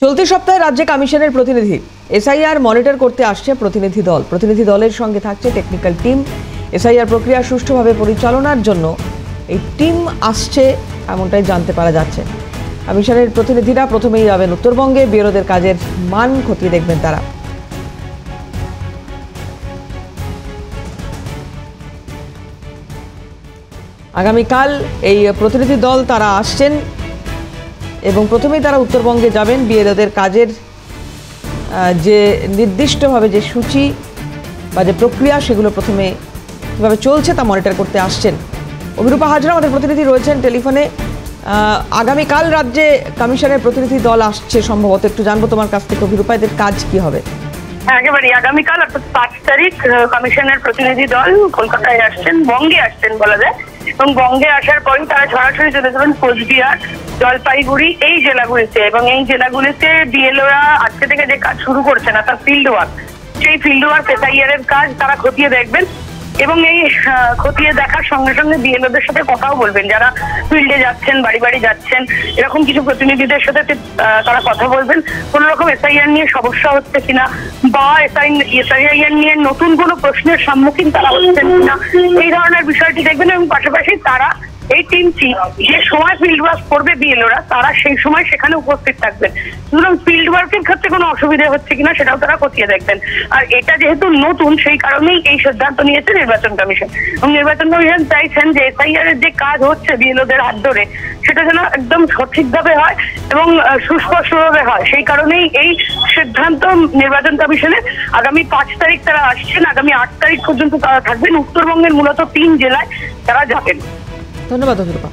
চলতি সপ্তাহে রাজ্যে কমিশনের প্রতিনিধি এসআইআর মনিটর করতে আসছে প্রতিনিধি দলের সঙ্গে থাকছে টেকনিক্যাল টিম। এসআইআর প্রক্রিয়া সুষ্ঠুভাবে পরিচালনার জন্য এই টিম আসছে এমনটাই জানতে পারা যাচ্ছে। কমিশনের প্রতিনিধিরা প্রথমেই যাবেন উত্তরবঙ্গে, বিএলওদের কাজের মান খতিয়ে দেখবেন তারা। আগামীকাল এই প্রতিনিধি দল তারা আসছেন এবং প্রথমেই তারা উত্তরবঙ্গে যাবেন। বিএলওদের কাজের যে নির্দিষ্টভাবে যে সূচি বা যে প্রক্রিয়া সেগুলো প্রথমে কীভাবে চলছে তা মনিটর করতে আসছেন। অভিরূপা হাজরা আমাদের প্রতিনিধি রয়েছেন টেলিফোনে। আগামীকাল রাজ্যে কমিশনের প্রতিনিধি দল আসছে সম্ভবত, একটু জানবো তোমার কাছ থেকে অভিরূপা, এদের কাজ কি হবে? একেবারে আগামীকাল অর্থাৎ 5 তারিখ কমিশনের প্রতিনিধি দল কলকাতায় আসছেন, বঙ্গে আসছেন বলা যায়, এবং বঙ্গে আসার পরই তারা সরাসরি চলে যাবেন কোচবিহার, জলপাইগুড়ি এই জেলাগুলিতে। এবং এই জেলাগুলিতে বিএলওরা আজকে থেকে যে কাজ শুরু করছে না তার ফিল্ড ওয়ার্ক, সেই ফিল্ড ওয়ার্ক এসআইআর এর কাজ তারা খতিয়ে দেখবেন এবং এই খতিয়ে দেখার সঙ্গে সঙ্গে বিএলওদের সাথে কথাও বলবেন, যারা ফিল্ডে যাচ্ছেন, বাড়ি বাড়ি যাচ্ছেন, এরকম কিছু প্রতিনিধিদের সাথে তারা কথা বলবেন কোন রকম এসআইআর নিয়ে সমস্যা হচ্ছে কিনা বা এসআইআর নিয়ে নতুন কোনো প্রশ্নের সম্মুখীন তারা হচ্ছেন কিনা এই ধরনের বিষয়টি দেখবেন। এবং পাশাপাশি তারা এই টিমটি যে সময় ফিল্ড ওয়ার্ক করবে বিএলওরা তারা সেই সময় সেখানে উপস্থিত থাকবেন। সুতরাং ফিল্ড ওয়ার্কের ক্ষেত্রে কোনো অসুবিধা হচ্ছে কিনা সেটাও তারা খতিয়ে দেখবেন। আর এটা যেহেতু নতুন সেই কারণেই এই সিদ্ধান্ত নিয়েছে নির্বাচন কমিশন। এবং নির্বাচন কমিশন চাইছেন যে এসআইআর এর যে কাজ হচ্ছে বিএলওদের হাত ধরে সেটা যেন একদম সঠিকভাবে হয় এবং সুস্পষ্টভাবে হয়। সেই কারণেই এই সিদ্ধান্ত নির্বাচন কমিশনের। আগামী 5 তারিখ তারা আসছেন, আগামী 8 তারিখ পর্যন্ত তারা থাকবেন। উত্তরবঙ্গের মূলত 3 জেলায় তারা যাবেন। ধন্যবাদ অভিরূপা।